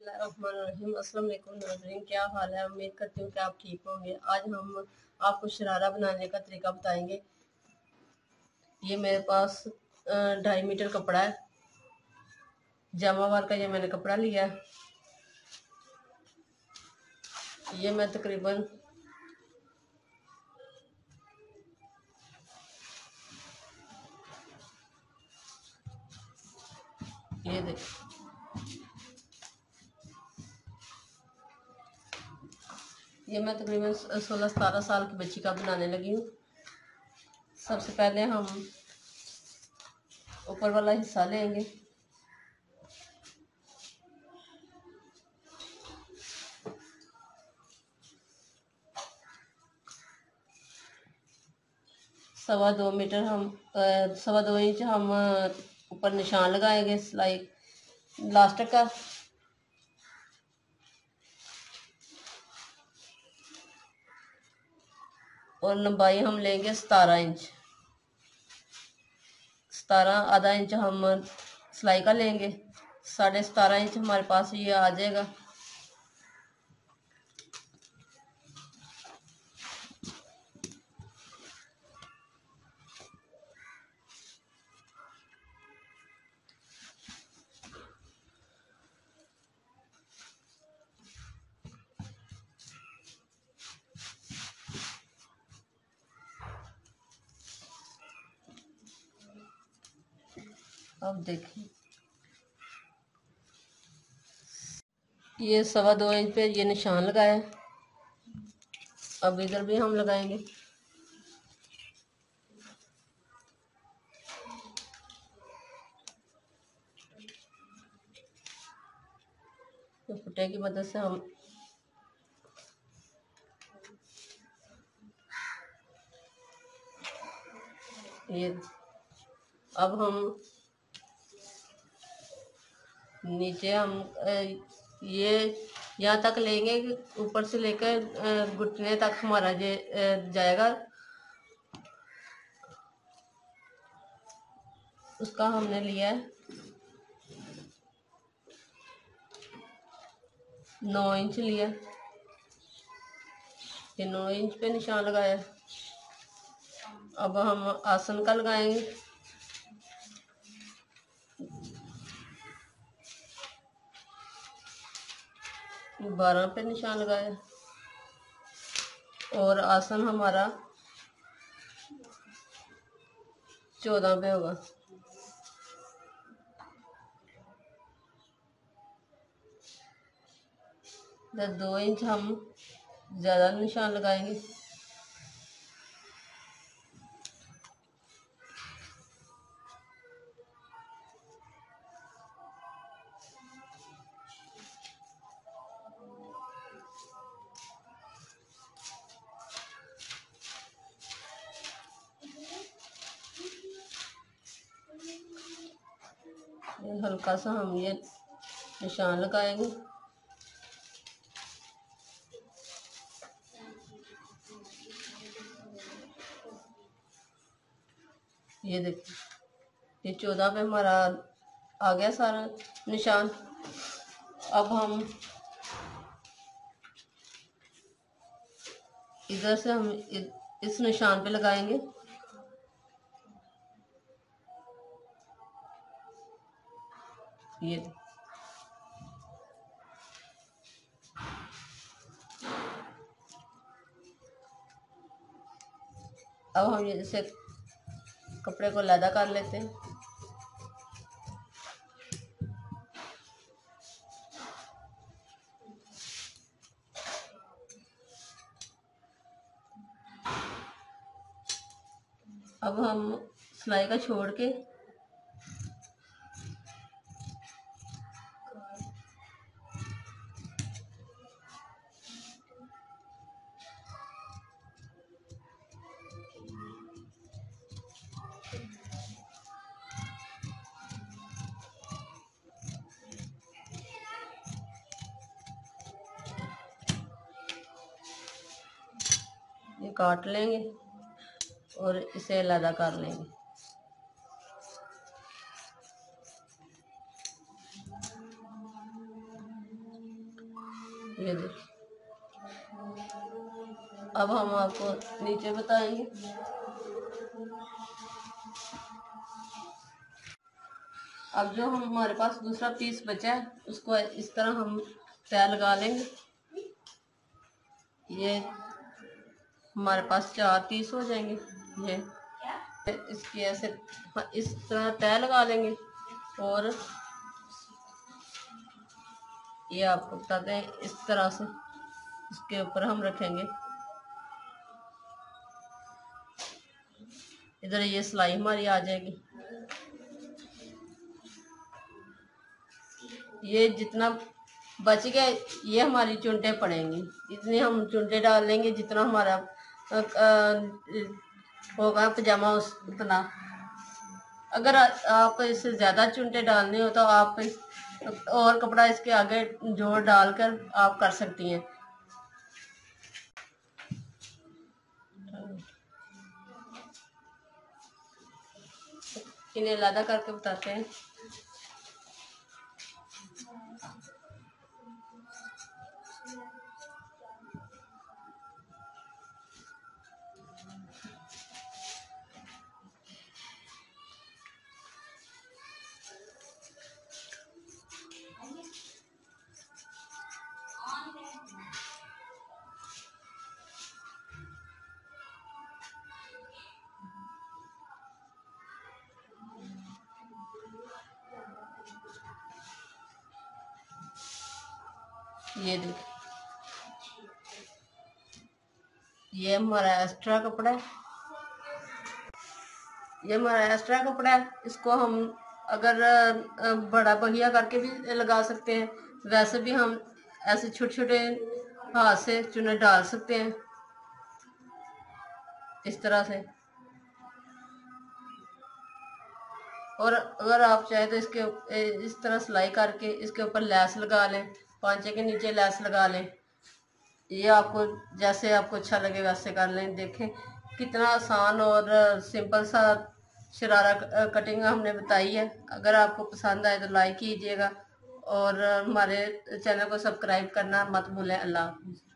बिस्मिल्लाहिर्रहमानिर्रहीम। अस्सलाम वालेकुम नाज़रीन, क्या हाल है? उम्मीद करती हूँ कि आप ठीक होंगे। आज हम आपको शरारा बनाने का तरीका बताएंगे। ये मेरे पास 2.5 मीटर कपड़ा है, जामावार का। ये मैंने कपड़ा लिया है। ये मैं तकरीबन ये देख ये मैं तकरीबन 16-17 साल की बच्ची का बनाने लगी हूँ। सबसे पहले हम ऊपर वाला हिस्सा लेंगे। सवा 2 मीटर हम 2.25 इंच हम ऊपर निशान लगाएंगे सिलाई लास्टिक का। और लंबाई हम लेंगे 17 इंच। 17.5 इंच हम सिलाई का लेंगे। 17.5 इंच हमारे पास ये आ जाएगा। अब देखिए, ये 2.25 इंच पे ये निशान लगाया है। अब इधर भी हम लगाएंगे। तो फुटे की मदद से हम ये अब हम नीचे हम ये यहाँ तक लेंगे कि ऊपर से लेकर घुटने तक हमारा ये जाएगा। उसका हमने लिया है 9 इंच लिया। ये 9 इंच पे निशान लगाया। अब हम आसन का लगाएंगे। 12 पे निशान लगाया। और आसन हमारा 14 पे होगा। तो 2 इंच हम ज़्यादा निशान लगाएंगे। ये हल्का सा हम ये निशान लगाएंगे। ये देखिए, ये 14 पे हमारा आ गया सारा निशान। अब हम इधर से हम इस निशान पे लगाएंगे। ये अब हम ये जैसे कपड़े को लैदा कर लेते हैं। अब हम सिलाई का छोड़ के ये काट लेंगे और इसे अलग कर लेंगे। ये देखिए। अब हम आपको नीचे बताएंगे। अब जो हमारे पास दूसरा पीस बचा है उसको इस तरह हम तय लगा लेंगे। ये हमारे पास 4 पीस हो जाएंगे। ये इसकी ऐसे इस तरह तय लगा लेंगे और ये आपको बताते हैं इस तरह से इसके ऊपर हम रखेंगे। इधर ये सिलाई हमारी आ जाएगी। ये जितना बच गया ये हमारी चुनटे पड़ेंगी, इतनी हम चुनटे डाल लेंगे जितना हमारा होगा पजामा उतना। अगर आप इससे ज़्यादा चुनटे डालने हो तो आप और कपड़ा इसके आगे जोड़ डालकर आप कर सकती हैं। इन्हें अलग करके बताते हैं। ये देखिए, ये हमारा एक्स्ट्रा कपड़ा है। ये हमारा एक्स्ट्रा कपड़ा है, इसको हम अगर बड़ा बहिया करके भी लगा सकते हैं, वैसे भी हम ऐसे छोटे छोटे हाथ से चुने डाल सकते हैं इस तरह से। और अगर आप चाहे तो इसके इस तरह सिलाई करके इसके ऊपर लैस लगा लें, पांचे के नीचे लैस लगा लें। ये आपको जैसे आपको अच्छा लगे वैसे कर लें। देखें कितना आसान और सिंपल सा शरारा कटिंग हमने बताई है। अगर आपको पसंद आए तो लाइक कीजिएगा और हमारे चैनल को सब्सक्राइब करना मत भूलें। अल्लाह हाफ़िज़।